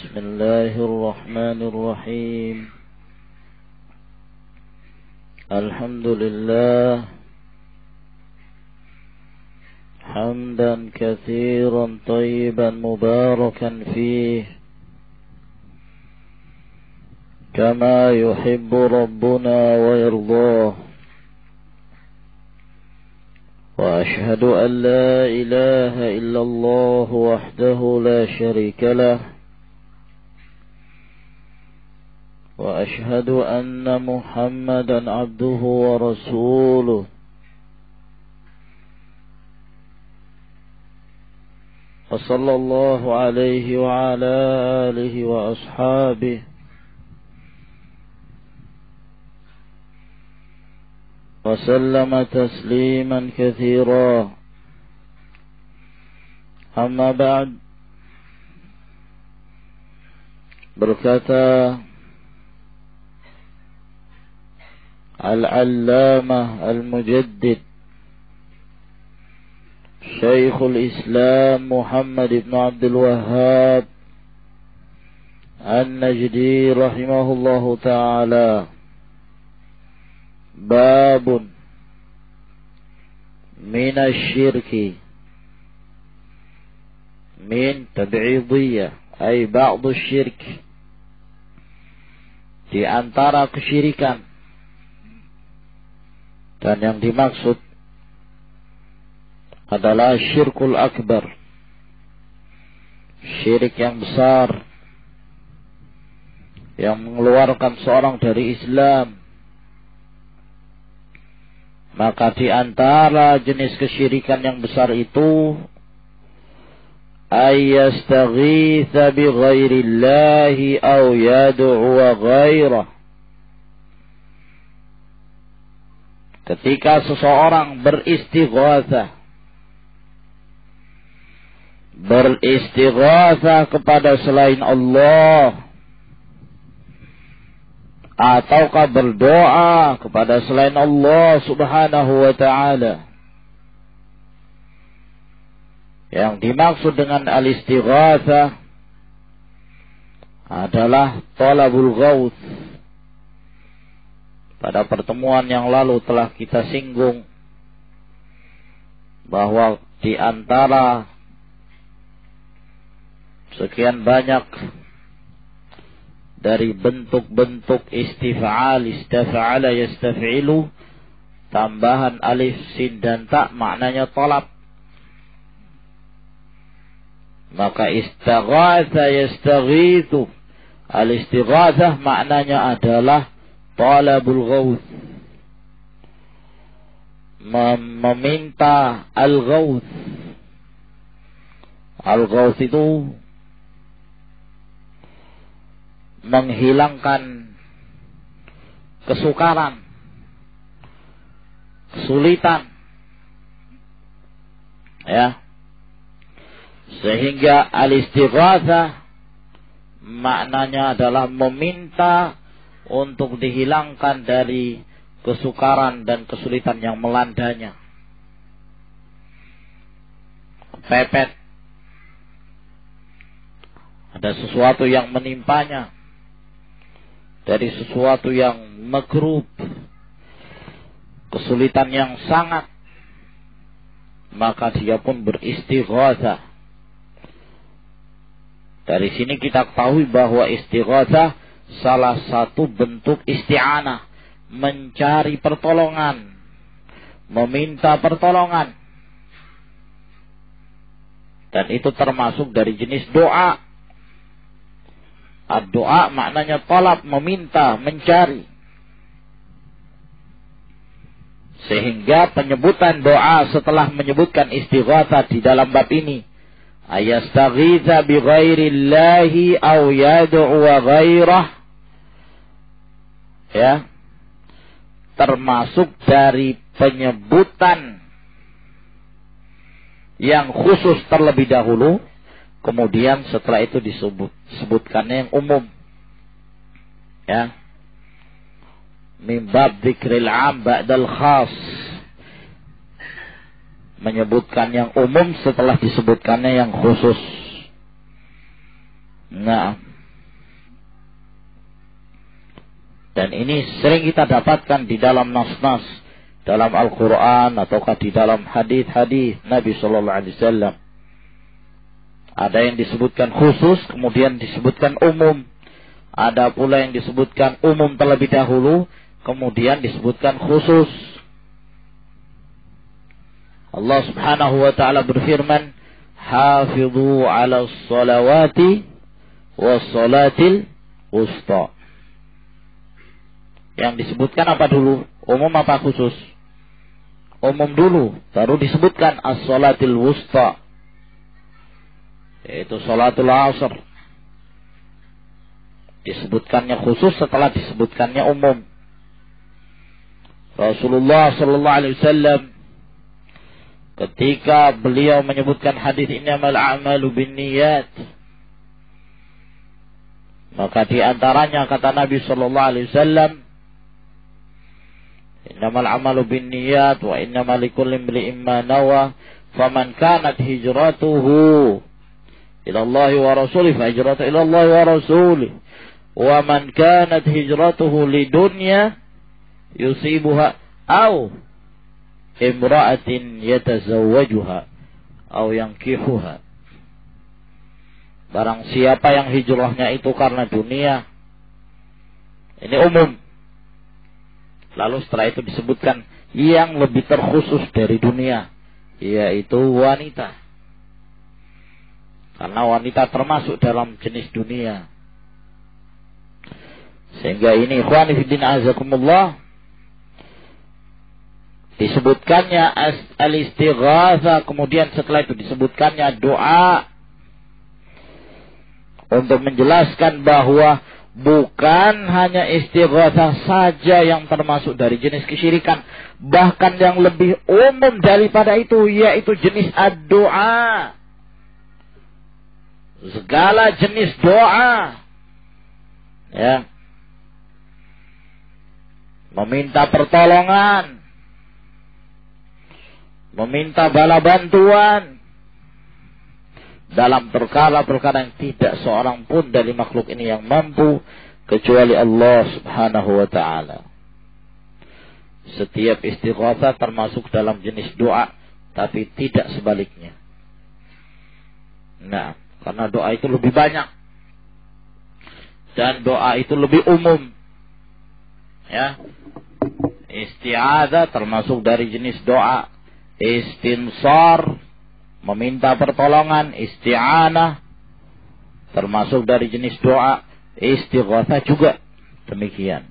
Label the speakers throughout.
Speaker 1: بسم الله الرحمن الرحيم الحمد لله حمدا كثيرا طيبا مباركا فيه كما يحب ربنا ويرضاه وأشهد أن لا إله إلا الله وحده لا شريك له وأشهد أن محمدا عبده ورسوله وصلى الله عليه وعلى آله وأصحابه وسلم تسليما كثيرا أما بعد berkata Al-Allamah Al-Mujaddid Syekhul Islam Muhammad ibn Abdul Wahhab An-Najdi rahimahullahu ta'ala Babun Minasyirki Min tab'idiyah Ay ba'du syirk Di antara kesyirikan. Dan yang dimaksud adalah syirkul akbar, syirik yang besar yang mengeluarkan seorang dari Islam. Maka di antara jenis kesyirikan yang besar itu ayyastaghitha bi ghairillahi aw yad'u ghairah. Ketika seseorang beristighatsah kepada selain Allah, ataukah berdoa kepada selain Allah subhanahu wa ta'ala. Yang dimaksud dengan al-istighatsah adalah talabul ghauth. Pada pertemuan yang lalu telah kita singgung bahwa di antara sekian banyak dari bentuk-bentuk istif'al, istaf'ala, yastaf'ilu, tambahan alif, sin dan ta maknanya talab. Maka istaghatha yastaghithu, al-istighatsah maknanya adalah talabul ghauth, meminta al-ghauth. Al-ghauth itu menghilangkan kesukaran, kesulitan, ya. Sehingga al-istighatsah maknanya adalah meminta untuk dihilangkan dari kesukaran dan kesulitan yang melandanya. Pepet, ada sesuatu yang menimpanya, dari sesuatu yang makrub, kesulitan yang sangat, maka dia pun beristighatsah. Dari sini kita ketahui bahwa istighatsah salah satu bentuk isti'anah, mencari pertolongan, meminta pertolongan. Dan itu termasuk dari jenis doa. Ad-doa maknanya talab, meminta, mencari. Sehingga penyebutan doa setelah menyebutkan istighatsah di dalam bab ini, ayastaghitha bi ghairillahi aw yad'u ghairah, ya, termasuk dari penyebutan yang khusus terlebih dahulu, kemudian setelah itu disebutkannya yang umum, ya, min bab dzikril 'am ba'dal khas, menyebutkan yang umum setelah disebutkannya yang khusus. Nah, Dan ini sering kita dapatkan di dalam nas-nas, dalam Al-Quran ataukah di dalam hadis-hadis Nabi Sallallahu Alaihi Wasallam. Ada yang disebutkan khusus, kemudian disebutkan umum. Ada pula yang disebutkan umum terlebih dahulu, kemudian disebutkan khusus. Allah Subhanahu wa Ta'ala berfirman, "Hafidhu 'ala sholawati was sholatil wusta." Yang disebutkan apa dulu? Umum apa khusus? Umum dulu, baru disebutkan as-sholatil wusta, yaitu sholatul asr. Disebutkannya khusus setelah disebutkannya umum. Rasulullah sallallahu alaihi wasallam ketika beliau menyebutkan hadis innamal a'malu binniyat, maka di antaranya kata Nabi sallallahu alaihi wasallam, innamal a'malu binniyat wa innamal likulli imri'in ma nawa, faman kanat hijratuhu ila Allah wa rasulih fa hijratuhu ila Allah wa rasulih, wa man kanat hijratuhu lidunya yusibuha aw imra'atin yatazawwajuha aw yankihuha. Barang siapa yang hijrahnya itu karena dunia, ini umum. Lalu setelah itu disebutkan yang lebih terkhusus dari dunia, yaitu wanita. Karena wanita termasuk dalam jenis dunia. Sehingga ini ikhwani fiddin azakumullah, disebutkannya al-istighatha, kemudian setelah itu disebutkannya doa, untuk menjelaskan bahwa bukan hanya istighatsah saja yang termasuk dari jenis kesyirikan, bahkan yang lebih umum daripada itu, yaitu jenis ad-doa. Segala jenis doa, ya, meminta pertolongan, meminta bala bantuan dalam perkara-perkara yang tidak seorang pun dari makhluk ini yang mampu kecuali Allah Subhanahu wa Ta'ala. Setiap istighatsah termasuk dalam jenis doa, tapi tidak sebaliknya. Nah, karena doa itu lebih banyak dan doa itu lebih umum, ya. Isti'adzah termasuk dari jenis doa. Istinsar, meminta pertolongan. Isti'anah termasuk dari jenis doa. Istighatsah juga demikian.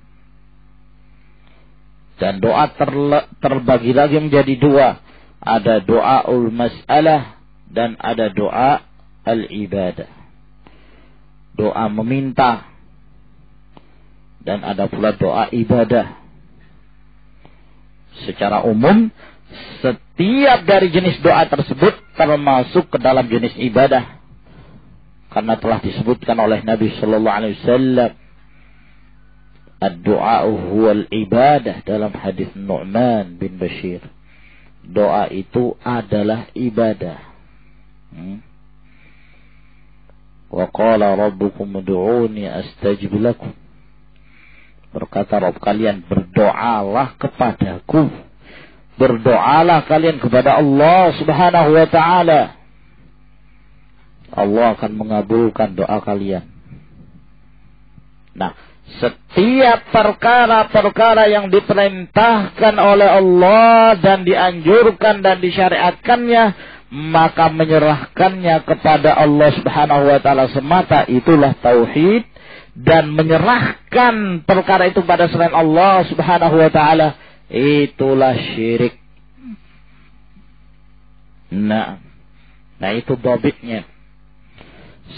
Speaker 1: Dan doa terbagi lagi menjadi dua. Ada doaul mas'alah dan ada doa al-ibadah. Doa meminta dan ada pula doa ibadah. Secara umum, setiap dari jenis doa tersebut termasuk ke dalam jenis ibadah. Karena telah disebutkan oleh Nabi sallallahu alaihi wasallam, ad-du'a huwal ibadah, dalam hadis Nu'man bin Bashir. Doa itu adalah ibadah. Wa qala rabbukum ud'uni astajib lakum. Berkata Rabb kalian, berdoalah kepadaku. Berdoalah kalian kepada Allah Subhanahu wa Ta'ala. Allah akan mengabulkan doa kalian. Nah, setiap perkara-perkara yang diperintahkan oleh Allah dan dianjurkan dan disyariatkannya, maka menyerahkannya kepada Allah Subhanahu wa Ta'ala semata, itulah tauhid. Dan menyerahkan perkara itu pada selain Allah Subhanahu wa Ta'ala, itulah syirik. Nah itu dhabitnya.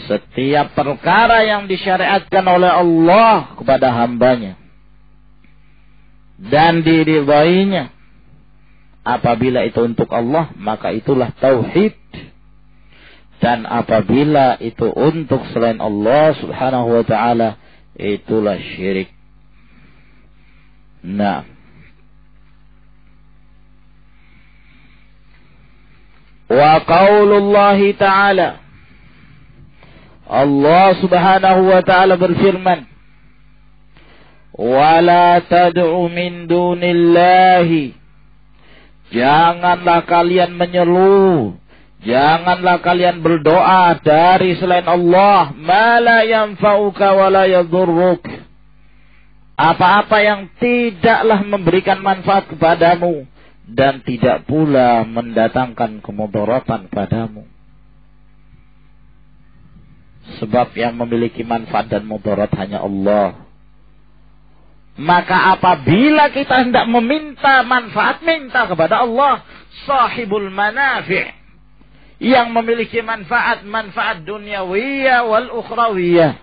Speaker 1: Setiap perkara yang disyariatkan oleh Allah kepada hambanya dan diridainya, apabila itu untuk Allah, maka itulah tauhid. Dan apabila itu untuk selain Allah Subhanahu wa Ta'ala, itulah syirik. Nah, wa qaulullahi ta'ala, Allah Subhanahu wa Ta'ala berfirman, Wala tad'u min dunillahi. Janganlah kalian menyeru, janganlah kalian berdoa dari selain Allah, ma la yanfa'uka wa la yadhurruk. Apa-apa yang tidaklah memberikan manfaat kepadamu dan tidak pula mendatangkan kemudaratan padamu. Sebab yang memiliki manfaat dan mudarat hanya Allah. Maka apabila kita hendak meminta manfaat, minta kepada Allah, sahibul manafi', yang memiliki manfaat dunyawiyah wal ukhrawiyah.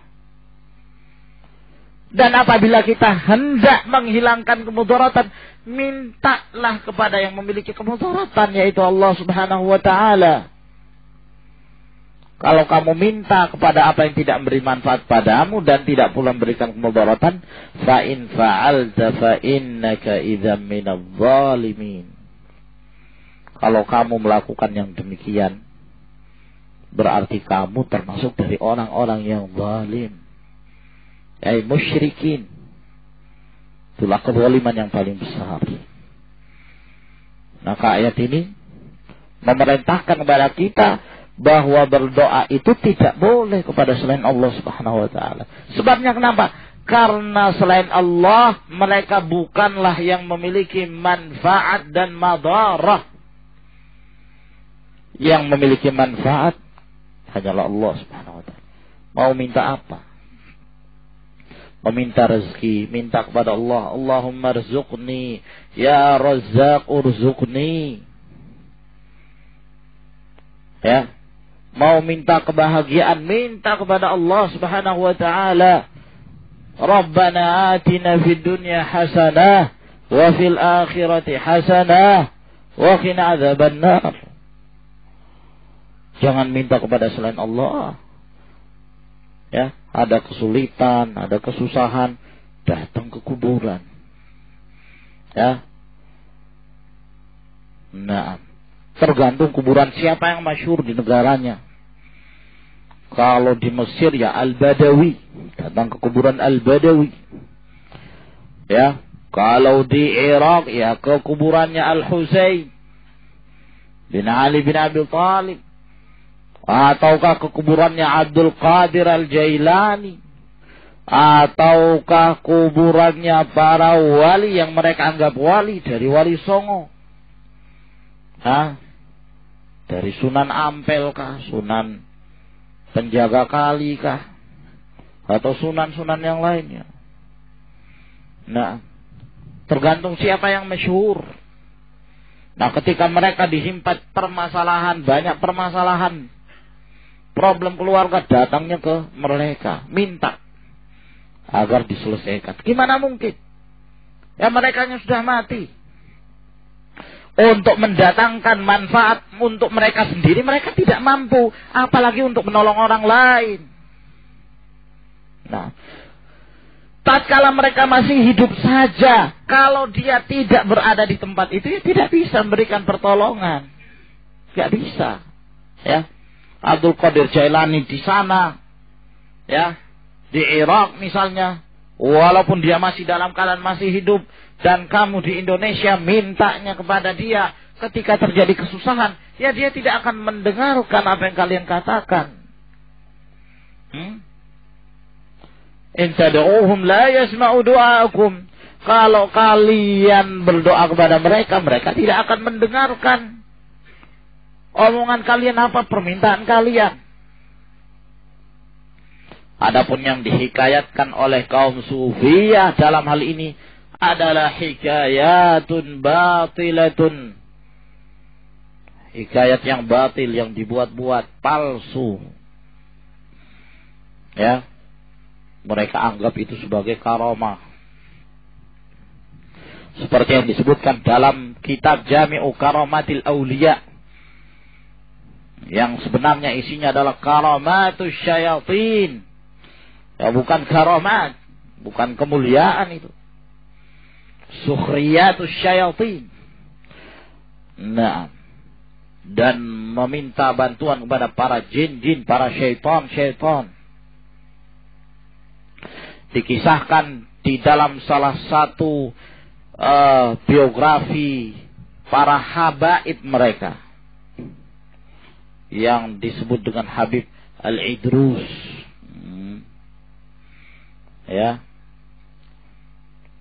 Speaker 1: Dan apabila kita hendak menghilangkan kemudaratan, mintalah kepada yang memiliki kemudaratan, yaitu Allah Subhanahu wa ta'ala. Kalau kamu minta kepada apa yang tidak memberi manfaat padamu dan tidak pula memberikan kemudaratan, fa in fa'alta fa innaka idzam minadh dhalimin. Kalau kamu melakukan yang demikian, berarti kamu termasuk dari orang-orang yang zalim, yaitu musyrikin. Itulah kezaliman yang paling besar. Maka ayat ini memerintahkan kepada kita bahwa berdoa itu tidak boleh kepada selain Allah Subhanahu wa ta'ala. Sebabnya kenapa? Karena selain Allah, mereka bukanlah yang memiliki manfaat dan madarah. Yang memiliki manfaat hanyalah Allah Subhanahu wa ta'ala. Mau minta apa? Meminta rezeki, minta kepada Allah, Allahumma rzuqni, ya Razzaq urzuqni. Ya. Mau minta kebahagiaan, minta kepada Allah Subhanahu wa ta'ala. Rabbana atina fid dunya hasanah wa fil akhirati hasanah wa qina adzabannar. Jangan minta kepada selain Allah. Ya, ada kesulitan, ada kesusahan, datang ke kuburan. Ya. Nah, tergantung kuburan siapa yang masyhur di negaranya. Kalau di Mesir ya Al-Badawi, datang ke kuburan Al-Badawi. Ya, kalau di Irak ya ke kuburannya Al-Husain bin Ali bin Abi Thalib. Ataukah ke kuburannya Abdul Qadir Al-Jailani. Ataukah kuburannya para wali yang mereka anggap wali, dari Wali Songo. Dari Sunan Ampel kah, Sunan Penjaga Kali kah, atau sunan-sunan yang lainnya. Nah, tergantung siapa yang masyhur. Nah, ketika mereka dihimpat permasalahan, banyak permasalahan, problem keluarga, datangnya ke mereka, minta agar diselesaikan. Gimana mungkin? Ya, mereka yang sudah mati. Untuk mendatangkan manfaat untuk mereka sendiri, mereka tidak mampu. Apalagi untuk menolong orang lain. Nah, tatkala mereka masih hidup saja, kalau dia tidak berada di tempat itu, ya tidak bisa memberikan pertolongan. Tidak bisa. Ya, Abdul Qadir Jailani di sana, ya, di Irak misalnya, walaupun dia masih dalam keadaan masih hidup, dan kamu di Indonesia mintanya kepada dia ketika terjadi kesusahan, ya dia tidak akan mendengarkan apa yang kalian katakan. In tad'uuhum la yasma'u du'aakum. Kalau kalian berdoa kepada mereka, mereka tidak akan mendengarkan omongan kalian, apa permintaan kalian. Adapun yang dihikayatkan oleh kaum Sufiyah dalam hal ini adalah hikayatun batilatun. Hikayat yang batil, yang dibuat-buat, palsu. Ya. Mereka anggap itu sebagai karamah. Seperti yang disebutkan dalam kitab Jami'u Karamatil Auliya. Yang sebenarnya isinya adalah karamatus syayatin. Ya, bukan karamat, bukan kemuliaan itu. Sukhriyatus syayatin. Nah, dan meminta bantuan kepada para jin-jin, para syaitan-syaitan. Dikisahkan di dalam salah satu biografi para habaib mereka yang disebut dengan Habib Al-Idrus. Ya.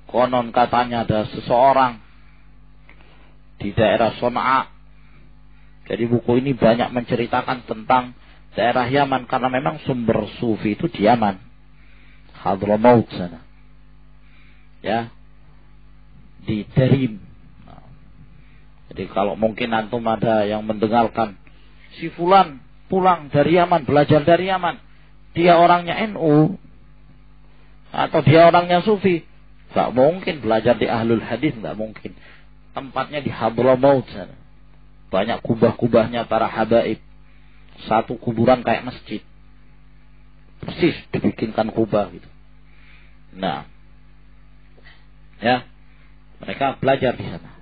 Speaker 1: Konon katanya ada seseorang di daerah Son'a. Jadi buku ini banyak menceritakan tentang daerah Yaman karena memang sumber sufi itu di Yaman, Hadramaut sana. Ya. Di Darim. Jadi kalau mungkin antum ada yang mendengarkan si fulan pulang dari Yaman, belajar dari Yaman, dia orangnya NU atau dia orangnya sufi, nggak mungkin belajar di Ahlul Hadis, nggak mungkin. Tempatnya di Hadramaut sana. Banyak kubah-kubahnya para habaib. Satu kuburan kayak masjid. Persis dibikinkan kubah gitu. Nah, ya, mereka belajar di sana.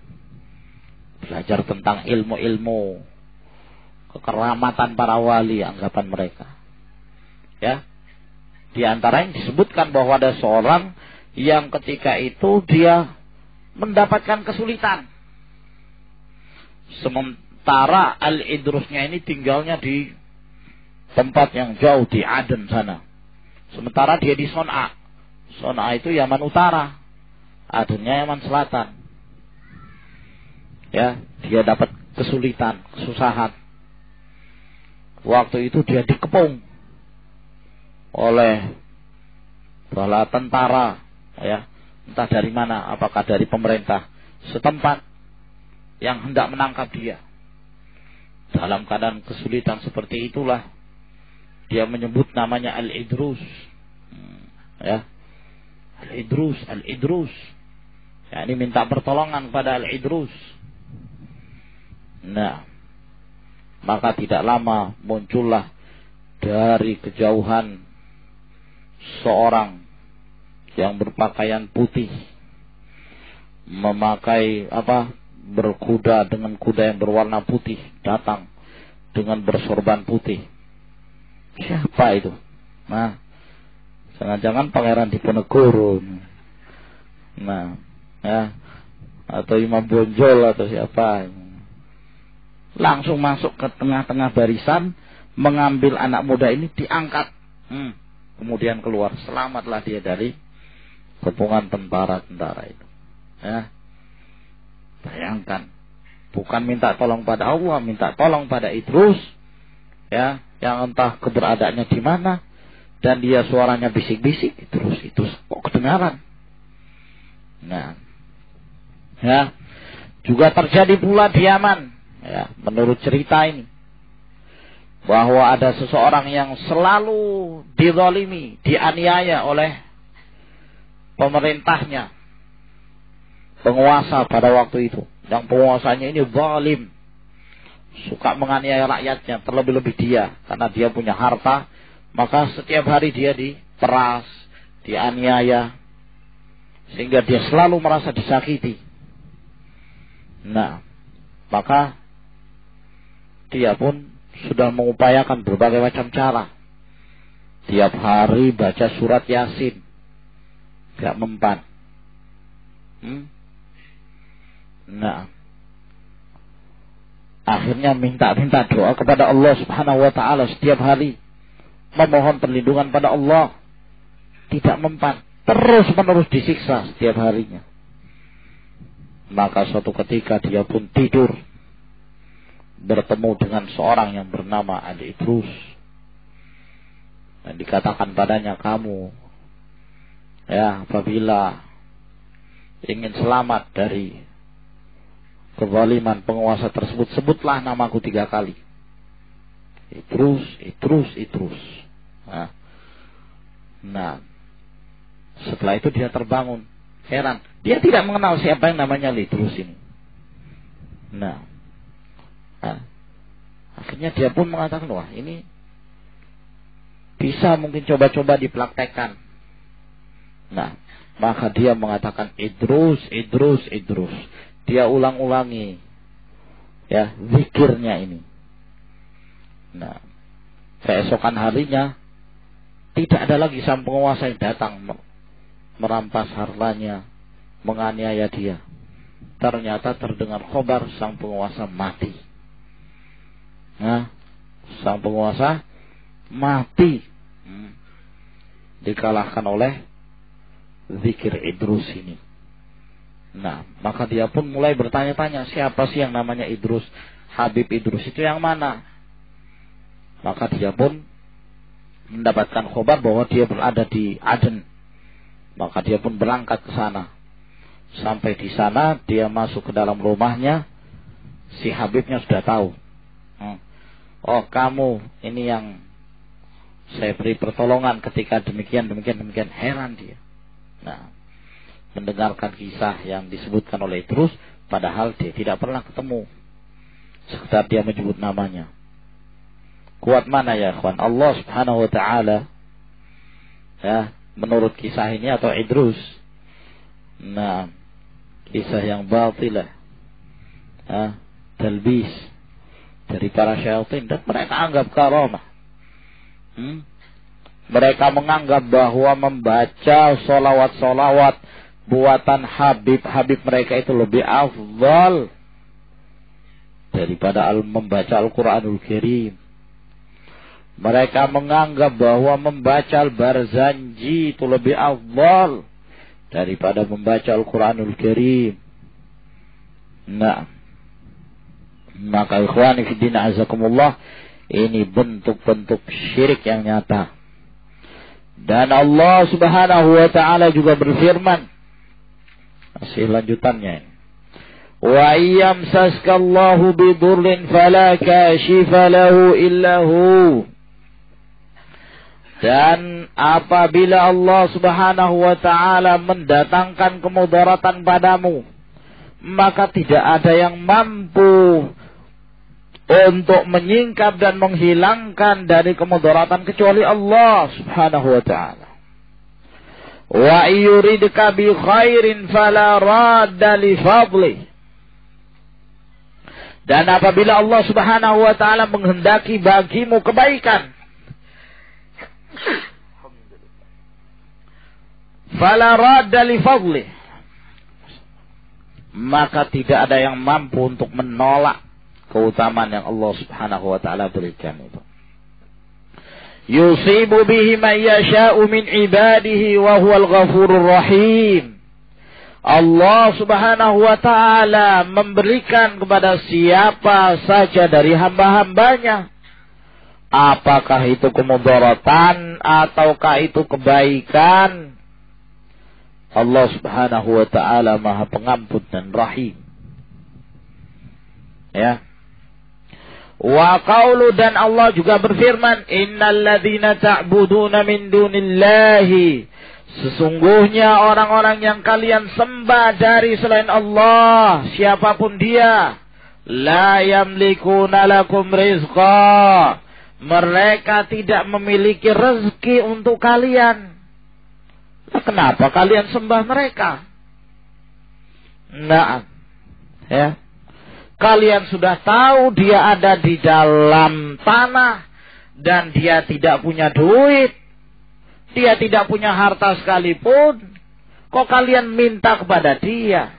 Speaker 1: Belajar tentang ilmu-ilmu kekeramatan para wali, anggapan mereka. Ya, di antara yang disebutkan bahwa ada seorang yang ketika itu dia mendapatkan kesulitan. Sementara Al-Idrusnya ini tinggalnya di tempat yang jauh di Aden sana. Sementara dia di Son'a. Son'a itu Yaman Utara. Adennya Yaman Selatan. Ya, dia dapat kesulitan, kesusahan. Waktu itu dia dikepung oleh bala tentara, ya, entah dari mana, apakah dari pemerintah setempat yang hendak menangkap dia. Dalam keadaan kesulitan seperti itulah dia menyebut namanya Al-Idrus. Ya. Al-Idrus, Al-Idrus. Ya, ini minta pertolongan pada Al-Idrus. Nah, maka tidak lama muncullah dari kejauhan seorang yang berpakaian putih, memakai berkuda dengan kuda yang berwarna putih, datang dengan bersorban putih. Siapa itu? Nah, jangan-jangan Pangeran Diponegoro. Nah, ya, atau Imam Bonjol atau siapa? Langsung masuk ke tengah-tengah barisan, mengambil anak muda ini, diangkat. Kemudian keluar, selamatlah dia dari kepungan tentara-tentara itu. Ya. Bayangkan, bukan minta tolong pada Allah, minta tolong pada Idrus, ya, yang entah keberadaannya di mana, dan dia suaranya bisik-bisik, Idrus kok kedengaran. Nah, ya, juga terjadi pula di Yaman, ya, menurut cerita ini, bahwa ada seseorang yang selalu dizalimi, dianiaya oleh pemerintahnya, penguasa pada waktu itu. Yang penguasanya ini zalim, suka menganiaya rakyatnya, terlebih-lebih dia, karena dia punya harta, maka setiap hari dia diperas, dianiaya, sehingga dia selalu merasa disakiti. Nah, maka dia pun sudah mengupayakan berbagai macam cara. Tiap hari baca surat Yasin, gak mempan. Nah, akhirnya minta doa kepada Allah Subhanahu wa ta'ala setiap hari, memohon perlindungan pada Allah, tidak mempan, terus-menerus disiksa setiap harinya. Maka suatu ketika dia pun tidur, bertemu dengan seorang yang bernama Al-Idrus, dan dikatakan padanya, kamu, ya, apabila ingin selamat dari kezaliman penguasa tersebut, sebutlah namaku 3 kali. Idrus, Idrus, Idrus. Nah, setelah itu dia terbangun, heran, dia tidak mengenal siapa yang namanya Idrus ini. Nah, akhirnya dia pun mengatakan, wah, ini bisa mungkin coba-coba dipraktekkan. Nah, maka dia mengatakan Idrus, Idrus, Idrus. Dia ulang-ulangi, ya, zikirnya ini. Nah, keesokan harinya tidak ada lagi sang penguasa yang datang merampas hartanya, menganiaya dia. Ternyata terdengar khabar sang penguasa mati. Nah, sang penguasa mati. Dikalahkan oleh zikir Idrus ini. Nah, maka dia pun mulai bertanya-tanya, siapa sih yang namanya Idrus? Habib Idrus itu yang mana? Maka dia pun mendapatkan khabar bahwa dia berada di Aden. Maka dia pun berangkat ke sana. Sampai di sana dia masuk ke dalam rumahnya. Si Habibnya sudah tahu. Oh, kamu ini yang saya beri pertolongan ketika demikian. Heran dia. Nah, mendengarkan kisah yang disebutkan oleh Idrus, padahal dia tidak pernah ketemu. Sekedar dia menyebut namanya. Kuat mana ya ikhwan? Allah subhanahu wa ta'ala, ya, menurut kisah ini atau Idrus. Nah, kisah yang batilah, ya, talbis dari para syaitan, dan mereka anggap karamah. Mereka menganggap bahwa membaca solawat-solawat buatan Habib mereka itu lebih afdal daripada membaca Al-Quranul Karim. Mereka menganggap bahwa membaca Al-Barzanji itu lebih afdal daripada membaca Al-Quranul Karim. Nah, maka ikhwani fiddin azakumullah, ini bentuk-bentuk syirik yang nyata. Dan Allah subhanahu wa ta'ala juga berfirman, masih lanjutannya, wa iyamsaskallahu bidurrin fala kashifa lahu illahu. Dan apabila Allah subhanahu wa ta'ala mendatangkan kemudaratan padamu, maka tidak ada yang mampu untuk menyingkap dan menghilangkan dari kemudaratan kecuali Allah subhanahu wa ta'ala. Wa yuridka bi khairin fala radda li fadlih. Dan apabila Allah subhanahu wa ta'ala menghendaki bagimu kebaikan, fala radda li fadlih, maka tidak ada yang mampu untuk menolak keutamaan yang Allah subhanahu wa ta'ala berikan itu. Yusibu bihi man yasha'u min ibadihi wa huwal ghafurur rahim. Allah subhanahu wa ta'ala memberikan kepada siapa saja dari hamba-hambanya. Apakah itu kemudaratan ataukah itu kebaikan, Allah subhanahu wa ta'ala maha pengampun dan rahim. Ya. Wa qaulu, dan Allah juga berfirman, innal ladzina ta'buduna min dunillahi, sesungguhnya orang-orang yang kalian sembah dari selain Allah, siapapun dia, la yamlikuna lakum rizqa, mereka tidak memiliki rezeki untuk kalian. Kenapa kalian sembah mereka? Nah, ya. Kalian sudah tahu dia ada di dalam tanah dan dia tidak punya duit, dia tidak punya harta sekalipun. Kok kalian minta kepada dia?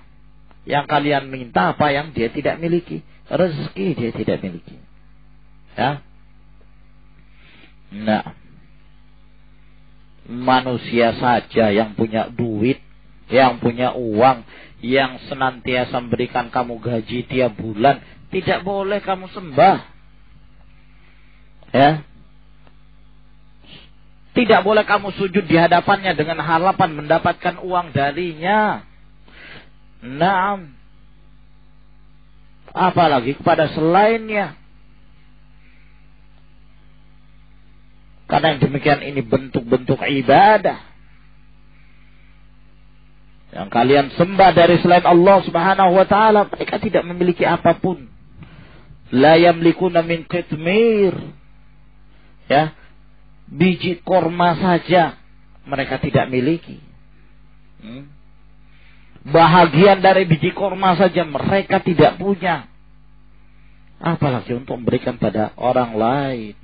Speaker 1: Yang kalian minta apa yang dia tidak miliki? Rezeki dia tidak miliki. Ya. Nah, manusia saja yang punya duit, yang punya uang, yang senantiasa memberikan kamu gaji tiap bulan, tidak boleh kamu sembah. Ya. Tidak boleh kamu sujud di hadapannya dengan harapan mendapatkan uang darinya. Naam. Apalagi kepada selainnya. Karena yang demikian ini bentuk-bentuk ibadah yang kalian sembah dari selain Allah subhanahu wa ta'ala. Mereka tidak memiliki apapun. La yamlikuna min qitmir, ya, biji korma saja mereka tidak miliki. Bahagian dari biji korma saja mereka tidak punya, apalagi untuk memberikan pada orang lain.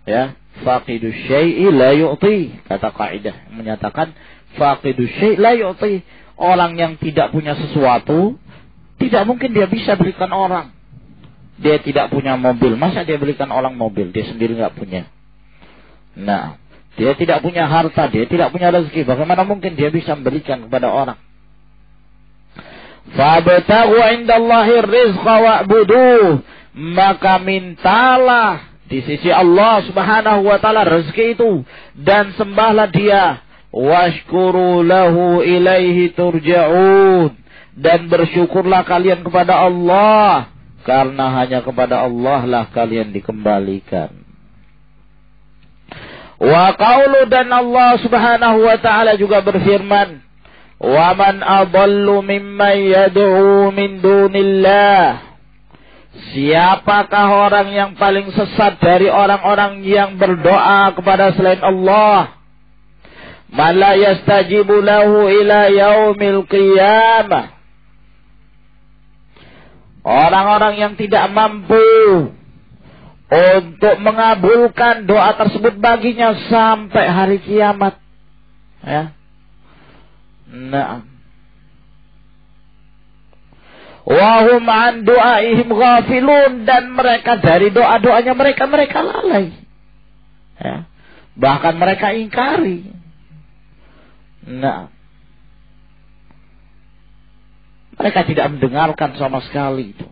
Speaker 1: Ya, Faqidu syai'i la yu'ti. Kata kaidah menyatakan faqidu syai' la yu'ti. Orang yang tidak punya sesuatu, tidak mungkin dia bisa berikan orang. Dia tidak punya mobil, masa dia belikan orang mobil? Dia sendiri nggak punya. Nah, dia tidak punya harta, dia tidak punya rezeki. Bagaimana mungkin dia bisa memberikan kepada orang? Fabtaghu 'indallahi rizqa wa'buduh. Maka mintalah di sisi Allah Subhanahu wa taala rezeki itu dan sembahlah Dia. Washkuru lahu ilaihi turja'un. Dan bersyukurlah kalian kepada Allah, karena hanya kepada Allah lah kalian dikembalikan. Wa qaulu, dan Allah Subhanahu wa taala juga berfirman, wa man adallu mimman yad'u min dunillah. Siapakah orang yang paling sesat dari orang-orang yang berdoa kepada selain Allah? Man la yastajibu lahu ila yaumil qiyamah. Orang-orang yang tidak mampu untuk mengabulkan doa tersebut baginya sampai hari kiamat. Ya. Nah. Wahum an du'aihim ghafilun, dan mereka dari doa-doanya mereka lalai. Ya. Bahkan mereka ingkari. Nah. Mereka tidak mendengarkan sama sekali itu.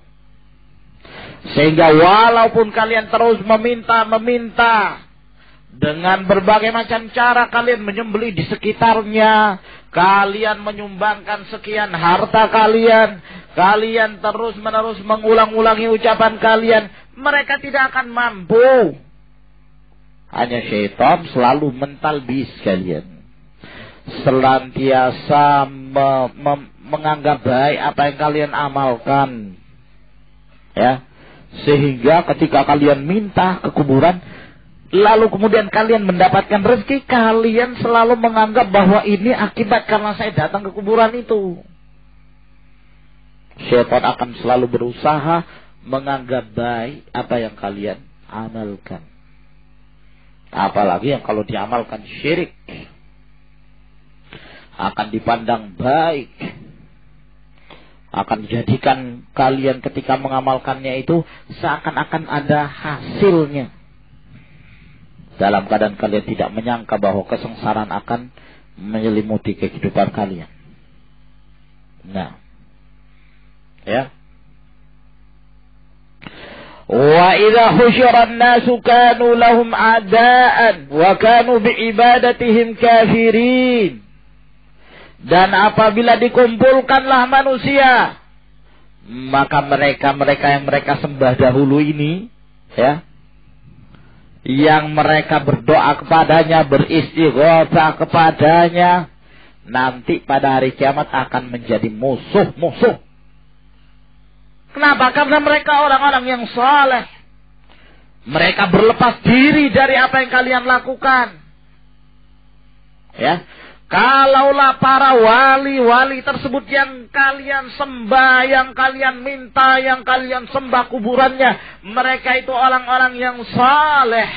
Speaker 1: Sehingga walaupun kalian terus meminta dengan berbagai macam cara, kalian menyembelih di sekitarnya, kalian menyumbangkan sekian harta kalian, kalian terus-menerus mengulang-ulangi ucapan kalian, mereka tidak akan mampu. Hanya syaitan selalu mentalbis kalian. Selantiasa menganggap baik apa yang kalian amalkan. Ya. Sehingga ketika kalian minta ke kuburan, lalu kemudian kalian mendapatkan rezeki, kalian selalu menganggap bahwa ini akibat karena saya datang ke kuburan itu. Syaitan akan selalu berusaha menganggap baik apa yang kalian amalkan. Apalagi yang kalau diamalkan syirik, akan dipandang baik, akan dijadikan kalian ketika mengamalkannya itu seakan-akan ada hasilnya. Dalam keadaan kalian tidak menyangka bahwa kesengsaraan akan menyelimuti kehidupan kalian. Nah, ya. Wa idza husyira an-nasu kanu lahum a'da'an wa kanu bi'ibadatihim kafirin. Dan apabila dikumpulkanlah manusia, maka mereka yang mereka sembah dahulu ini, ya, yang mereka berdoa kepadanya, beristighatsah kepadanya, nanti pada hari kiamat akan menjadi musuh-musuh. Kenapa? Karena mereka orang-orang yang saleh. Mereka berlepas diri dari apa yang kalian lakukan. Ya. Kalaulah para wali-wali tersebut yang kalian sembah, yang kalian minta, yang kalian sembah kuburannya, mereka itu orang-orang yang saleh,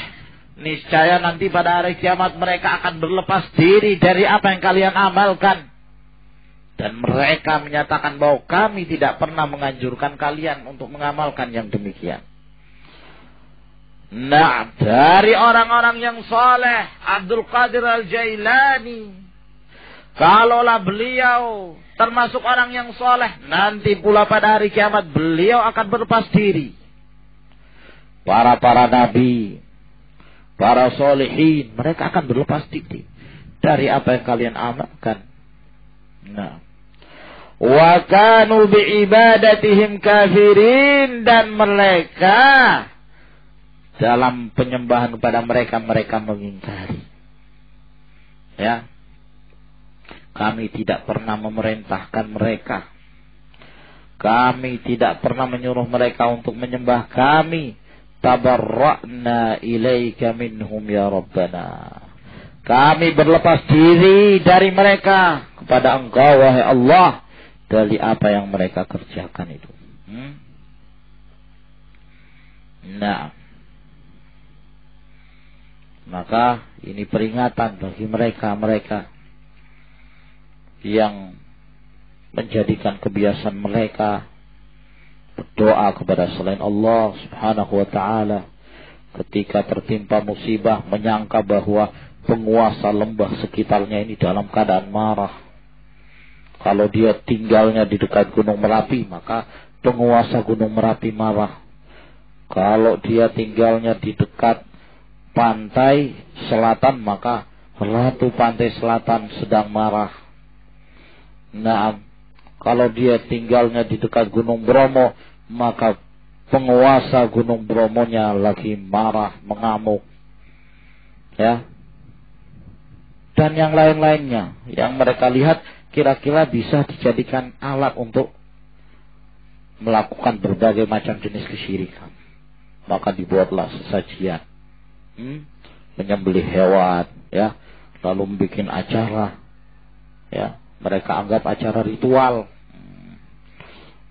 Speaker 1: niscaya nanti pada hari kiamat mereka akan berlepas diri dari apa yang kalian amalkan. Dan mereka menyatakan bahwa kami tidak pernah menganjurkan kalian untuk mengamalkan yang demikian. Nah, dari orang-orang yang saleh, Abdul Qadir Al-Jailani, kalaulah beliau termasuk orang yang soleh, nanti pula pada hari kiamat beliau akan berlepas diri. Para nabi, para solihin, mereka akan berlepas diri dari apa yang kalian amalkan. Nah, wa kanu bi'ibadatihim kafirin, dan mereka dalam penyembahan kepada mereka mengingkari. Ya. Kami tidak pernah memerintahkan mereka. Kami tidak pernah menyuruh mereka untuk menyembah kami. Tabarra'na ilaika minhum ya Rabbana. Kami berlepas diri dari mereka kepada Engkau wahai Allah, dari apa yang mereka kerjakan itu. Nah, Maka ini peringatan bagi mereka yang menjadikan kebiasaan mereka berdoa kepada selain Allah subhanahu wa ta'ala. Ketika tertimpa musibah, menyangka bahwa penguasa lembah sekitarnya ini dalam keadaan marah. Kalau dia tinggalnya di dekat Gunung Merapi, maka penguasa Gunung Merapi marah. Kalau dia tinggalnya di dekat pantai selatan, maka ratu pantai selatan sedang marah. Nah, kalau dia tinggalnya di dekat Gunung Bromo, maka penguasa Gunung Bromonya lagi marah, mengamuk. Ya. Dan yang lain-lainnya yang mereka lihat kira-kira bisa dijadikan alat untuk melakukan berbagai macam jenis kesyirikan. Maka dibuatlah sesajian, menyembelih hewan, ya, lalu membuat acara, ya, mereka anggap acara ritual.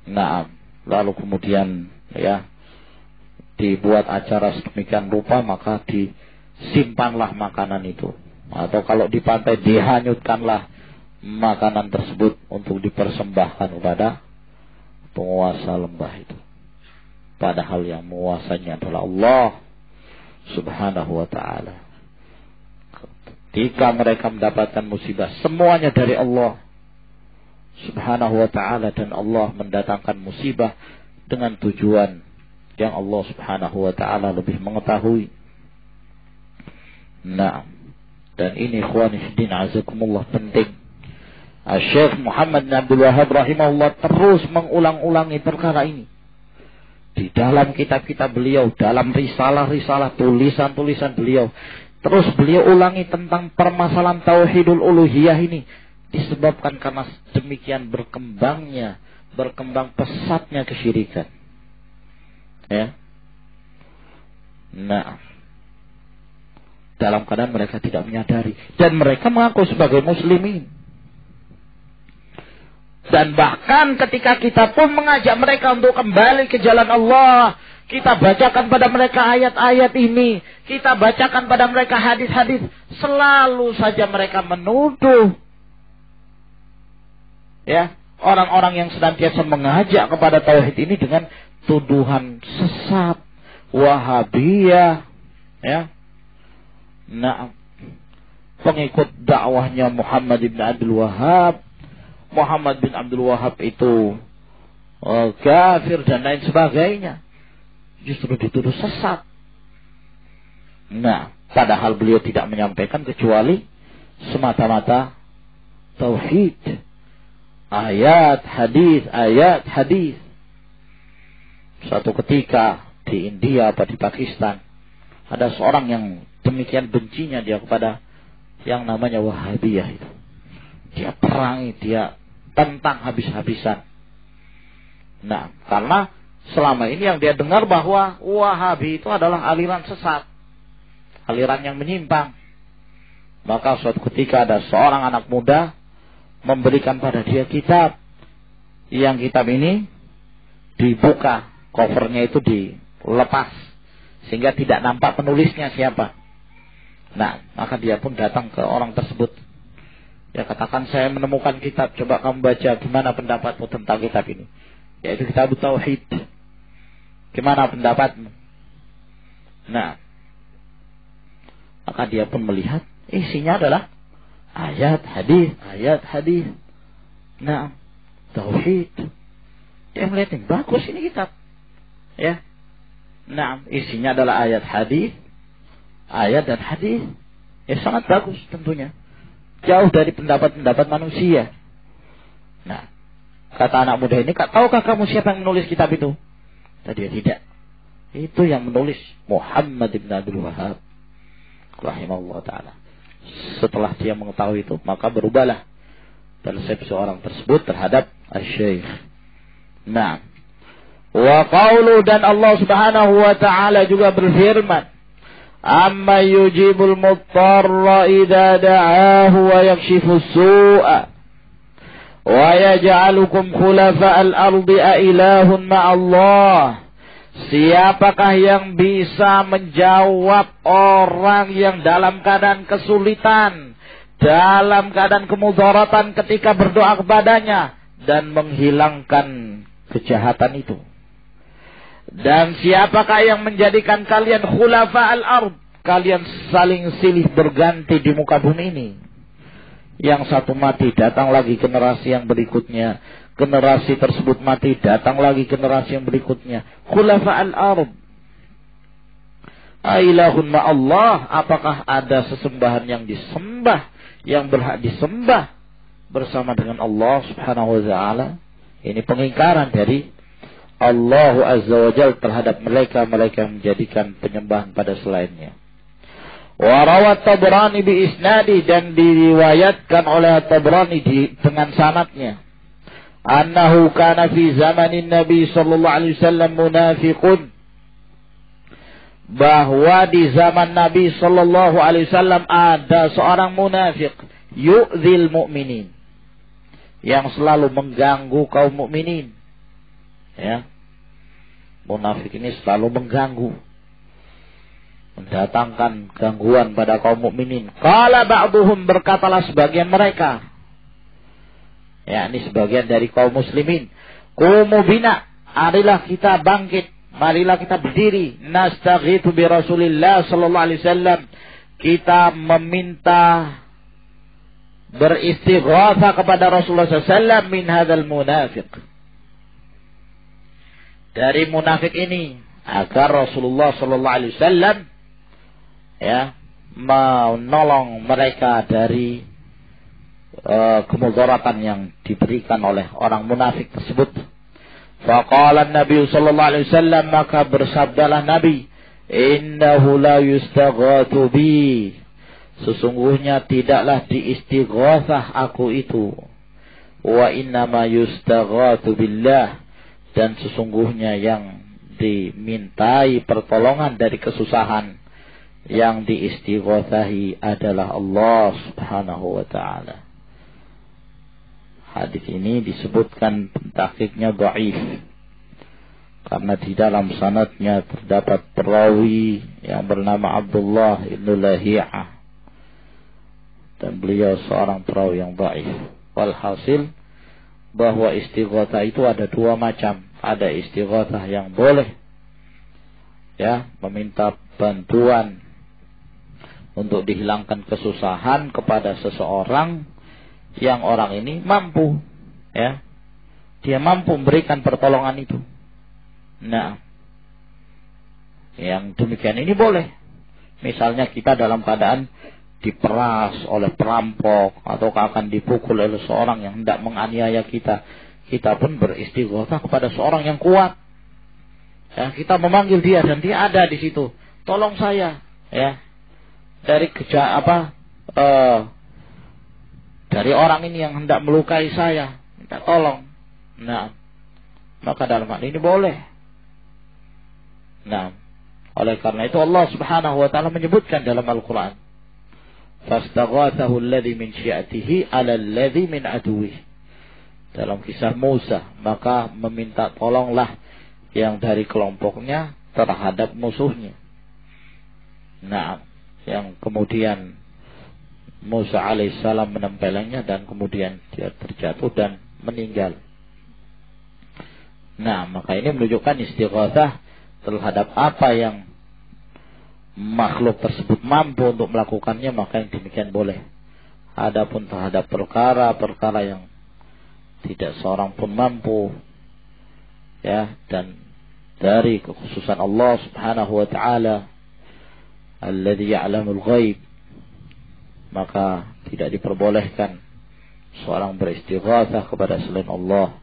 Speaker 1: Nah, lalu kemudian, ya, dibuat acara sedemikian rupa, maka disimpanlah makanan itu, atau kalau di pantai dihanyutkanlah makanan tersebut untuk dipersembahkan kepada penguasa lembah itu. Padahal yang menguasanya adalah Allah subhanahu wa ta'ala. Ketika mereka mendapatkan musibah, semuanya dari Allah subhanahu wa ta'ala, dan Allah mendatangkan musibah dengan tujuan yang Allah subhanahu wa ta'ala lebih mengetahui. Nah, dan ini ikhwani fiddin azakumullah penting. Syekh Muhammad bin Abdul Wahhab rahimahullah terus mengulang-ulangi perkara ini di dalam kitab-kitab beliau, dalam risalah-risalah, tulisan-tulisan beliau. Terus beliau ulangi tentang permasalahan tauhidul uluhiyah ini, disebabkan karena demikian berkembang pesatnya kesyirikan. Ya. Nah, dalam keadaan mereka tidak menyadari, dan mereka mengaku sebagai muslimin. Dan bahkan ketika kita pun mengajak mereka untuk kembali ke jalan Allah, kita bacakan pada mereka ayat-ayat ini, kita bacakan pada mereka hadis-hadis, selalu saja mereka menuduh, ya, orang-orang yang senantiasa mengajak kepada tauhid ini dengan tuduhan sesat, Wahabiyah, ya. Nah, pengikut dakwahnya Muhammad bin Abdul Wahhab, Muhammad bin Abdul Wahhab itu kafir dan lain sebagainya, justru dituduh sesat. Nah, padahal beliau tidak menyampaikan kecuali semata-mata tauhid, ayat hadis. Suatu ketika di India atau di Pakistan ada seorang yang demikian bencinya dia kepada yang namanya Wahabiyah itu. Dia perangi, dia tentang habis-habisan. Nah, karena selama ini yang dia dengar bahwa Wahabi itu adalah aliran sesat, aliran yang menyimpang. Maka suatu ketika ada seorang anak muda memberikan pada dia kitab, yang kitab ini dibuka, covernya itu dilepas sehingga tidak nampak penulisnya siapa. Nah, maka dia pun datang ke orang tersebut. Ya, katakan, saya menemukan kitab, coba kamu baca, gimana pendapatmu tentang kitab ini? Yaitu kitab Tauhid. Gimana pendapatmu? Nah, maka dia pun melihat isinya adalah ayat hadis. Nah, Tauhid. Dia melihat ini bagus ini kitab. Ya. Nah, isinya adalah ayat dan hadis. Ya, sangat bagus tentunya. Jauh dari pendapat-pendapat manusia. Nah, kata anak muda ini, tahukah kamu siapa yang menulis kitab itu? Tadi dia tidak. Itu yang menulis Muhammad bin Abdul Wahhab rahimahullah ta'ala. Setelah dia mengetahui itu, maka berubahlah persepsi orang tersebut terhadap Asy-Syaikh. Nah, wa qaulu, dan Allah subhanahu wa ta'ala juga berfirman, amma yujibul muttarra idza da'ahu wa yakshifus su'a wa yaj'alukum khulafa'al ardi a ilahun ma'allah. Siapakah yang bisa menjawab orang yang dalam keadaan kesulitan, dalam keadaan kemudaratan ketika berdoa kepadanya dan menghilangkan kejahatan itu? Dan siapakah yang menjadikan kalian khulafa al-ard? Kalian saling silih berganti di muka bumi ini. Yang satu mati, datang lagi generasi yang berikutnya. Generasi tersebut mati, datang lagi generasi yang berikutnya. Khulafa al-ard. Ailahun ma'allah. Apakah ada sesembahan yang disembah, yang berhak disembah bersama dengan Allah subhanahu wa ta'ala? Ini pengingkaran dari Allah Azza wa Jalla terhadap mereka yang menjadikan penyembahan pada selainnya. Wa rawat Tabrani bi isnadi, dan diriwayatkan oleh Tabrani dengan sanadnya, annahu kana fi zamanin Nabi sallallahu alaihi wasallam munafiqun, bahwa di zaman Nabi sallallahu alaihi wasallam ada seorang munafik yu'dzil mu'minin, yang selalu mengganggu kaum mukminin. Ya, munafik ini selalu mengganggu, mendatangkan gangguan pada kaum mukminin. Qala ba'duhum, berkatalah sebagian mereka, yakni sebagian dari kaum muslimin, qumu bina, marilah kita bangkit, marilah kita berdiri, nastaghithu bi Rasulillah sallallahu alaihi wasallam, kita meminta beristighatsah kepada Rasulullah sallallahu alaihi wasallam min hadzal munafiq, dari munafik ini, agar Rasulullah sallallahu alaihi wasallam ya menolong mereka dari kemudaratan yang diberikan oleh orang munafik tersebut. Faqala Nabi sallallahu alaihi wasallam, maka bersabdalah Nabi, innahu la yustaghathu bi, sesungguhnya tidaklah diistighatsah aku itu, wa innama yustaghathu billah, dan sesungguhnya yang dimintai pertolongan dari kesusahan, yang diistighatsahi adalah Allah subhanahu wa ta'ala. Hadis ini disebutkan tahqiqnya dhaif, karena di dalam sanadnya terdapat perawi yang bernama Abdullah ibn Lahiyah, dan beliau seorang perawi yang dhaif. Walhasil bahwa istighatsah itu ada dua macam. Ada istighatsah yang boleh, ya, meminta bantuan untuk dihilangkan kesusahan kepada seseorang yang orang ini mampu, ya, dia mampu memberikan pertolongan itu. Nah, yang demikian ini boleh. Misalnya kita dalam keadaan diperas oleh perampok, atau akan dipukul oleh seorang yang hendak menganiaya kita, kita pun beristighatsah kepada seorang yang kuat. Ya, kita memanggil dia dan dia ada di situ. Tolong saya, ya, dari dari orang ini yang hendak melukai saya, minta tolong. Nah, maka dalam hal ini boleh. Nah, oleh karena itu Allah Subhanahu wa taala menyebutkan dalam Al-Qur'an, fastaghathahu alladhi min syi'atihi 'ala alladhi min aduwwihi. Dalam kisah Musa, maka meminta tolonglah yang dari kelompoknya terhadap musuhnya. Nah, yang kemudian Musa alaihissalam menempelengnya dan kemudian dia terjatuh dan meninggal. Nah, maka ini menunjukkan istighatsah terhadap apa yang makhluk tersebut mampu untuk melakukannya, maka yang demikian boleh. Adapun terhadap perkara-perkara yang tidak seorang pun mampu, ya, dan dari kekhususan Allah Subhanahu wa taala alladzi ya'lamul ghaib, maka tidak diperbolehkan seorang beristighatsah kepada selain Allah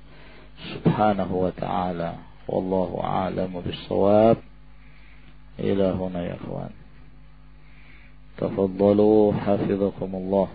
Speaker 1: Subhanahu wa taala. Wallahu a'lamu bis-shawab. Ila huna ya ikhwan. Tafaddalu hafizakumullah.